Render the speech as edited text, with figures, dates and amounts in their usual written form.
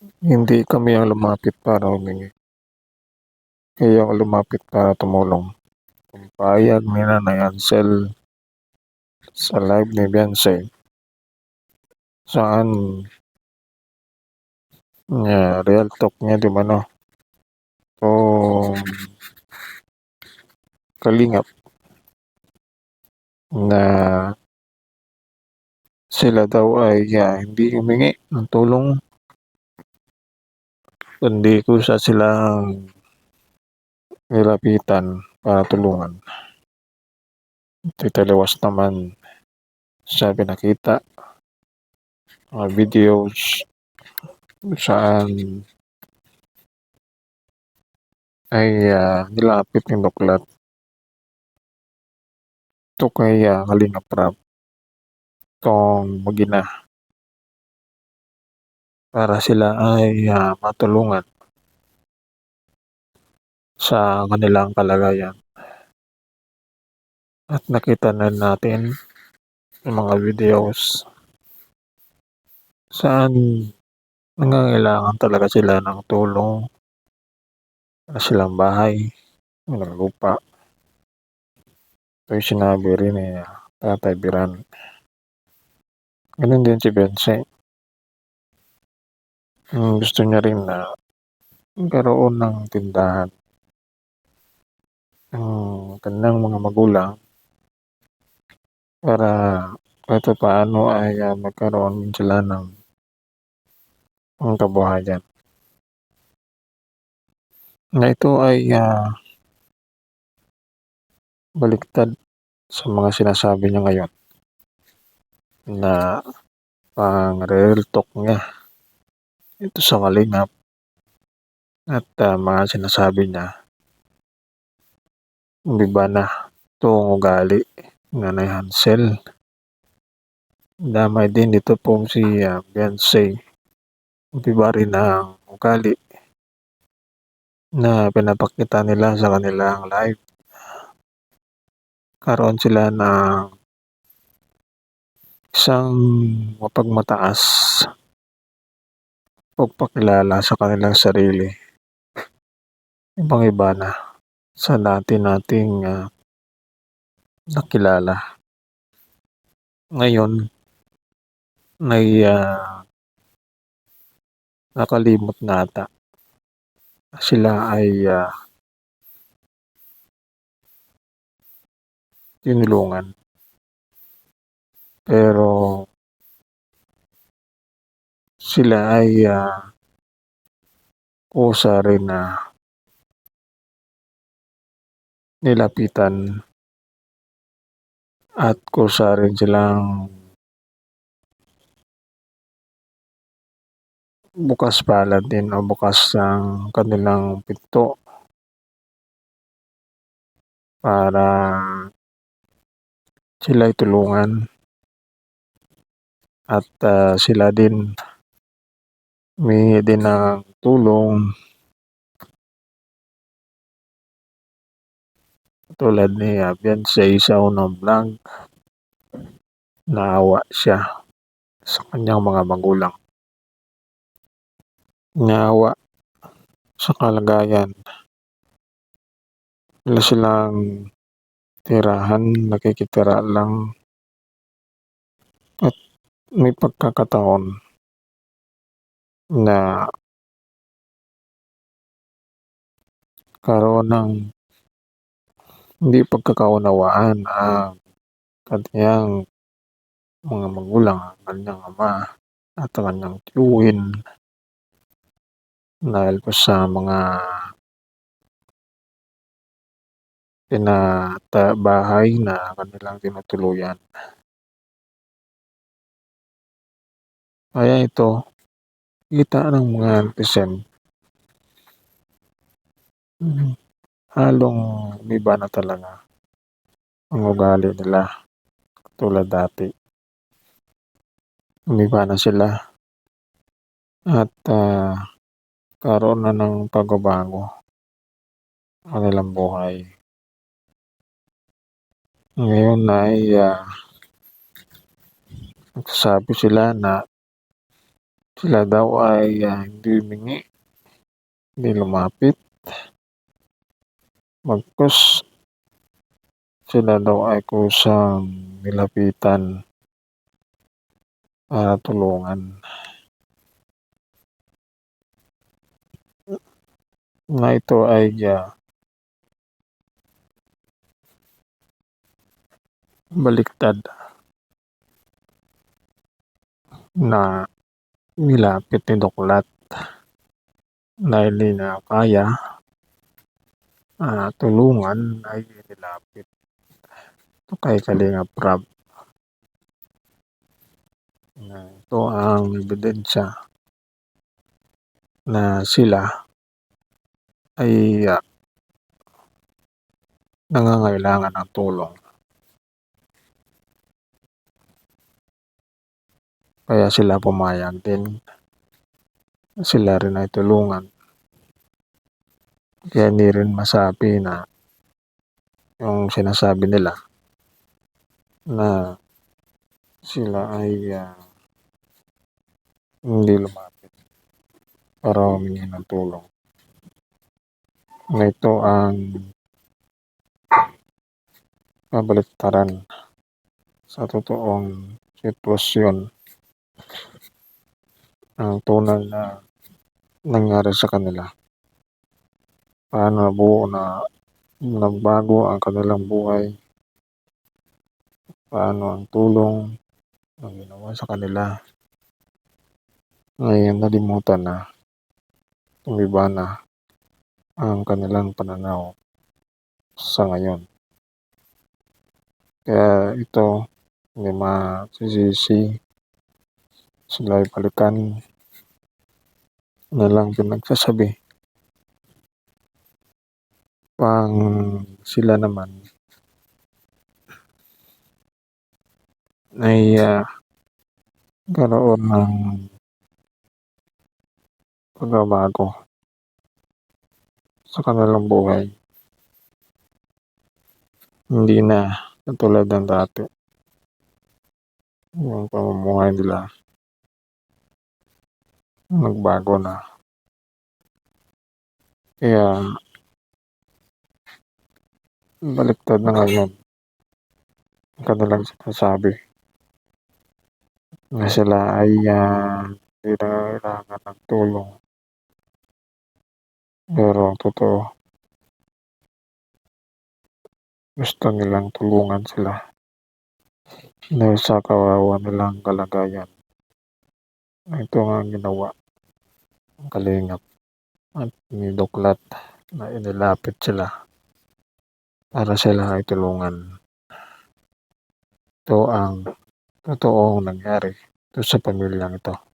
Hindi kami ang lumapit para humingi. Kayo ang lumapit para tumulong. Kung pahayag ni Nanay Ansel sa live ni Beyonce, saan real talk niya, di ba no? Kung kalingap na sila daw ay hindi humingi ng tulong, kundi kusa silang nilapitan para tulungan. Ito'y taliwas naman sa pinakita mga videos saan ay nilapit ng Buklat ito kay Kalingap Rap itong mag-ina para sila ay matulungan sa kanilang kalagayan. At nakita na natin yung mga videos saan nangangailangan talaga sila ng tulong, wala silang bahay, walang lupa. Ito yung sinabi rin ni Tatay Biran. Ganun din si Beyonce. Gusto niya rin na magkaroon ng tindahan ang kanilang mga magulang para kahit paano ay magkaroon sila ng kabuhayan. Na ito ay baliktad sa mga sinasabi niya ngayon na pang real talk niya ito sa Kalingap at mga sinasabi niya iba na itong ugali ng Nanay Hansel. Damay din dito pong si Beyonce. Iba rin ang ugali na pinapakita nila sa kanilang live. Karoon sila ng isang mapagmataas pagpakilala sa kanilang sarili. Ibang-iba na sa dati nating nakilala. Ngayon ay nakalimot na ata. Sila ay tinulungan. Pero sila ay kusa rin na nilapitan at kusa rin silang bukas palad din o bukas ang kanilang pinto para sila ay tulungan at sila din humingi din ng tulong tulad ni Beyonce sa unang vlog. Naawa siya sa kanyang mga magulang. Naawa sa kalagayan. Wala silang tirahan, nakikitira lang at may pagkakataon na karoon ng hindi pagkakaunawaan ang kanyang mga magulang, ang kanyang ama at ang kanyang tiyuhin dahil po sa mga bahay na kanilang tinutuluyan. Kaya ito, kita ng mga netizen, halong umiba na talaga ang ugali nila tulad dati. Umiba na sila at karoon na ng pagbabago ang kanilang buhay. Ngayon ay nagsasabi sila na Sila daw ay hindi humingi, hindi lumapit, bagkus sila daw ay kusang nilapitan para tulungan. Na ito ay baliktad na nilapit ni Doklat dahil di na kaya tulungan ay nilapit ito kay Kalingap Rab na ito ang ebidensya na sila ay nangangailangan ng tulong. Kaya sila pumayag din. Sila rin ay tulungan. Kaya hindi rin masabi na yung sinasabi nila na sila ay hindi lumapit para humingi ng tulong. Na ito ang kabaliktaran sa totoong sitwasyon ng tunay na nangyari sa kanila. Paano nagbago ang kanilang buhay, paano ang tulong ang ginawa sa kanila. Ngayon nalimutan na, tumiba na ang kanilang pananaw sa ngayon. Kaya ito, hindi masisisi, sila ay balikan na lang pinagsasabi. Pang sila naman ay karoon ng pagbabago sa kanilang buhay. Hindi na katulad ng dati. Yung pamumuhay nila nagbago na. Kaya baliktad na ngayon ang kanilang sinasabi na sila ay hindi nangangailangan ng tulong. Pero ang totoo, gusto nilang tulungan sila dahil sa kawawa nilang kalagayan. Ito nga ang ginawa ng Kalingap at ni Doklat na inilapit sila para sila ay tulungan. Ito ang totoong nangyari ito sa pamilyang ito.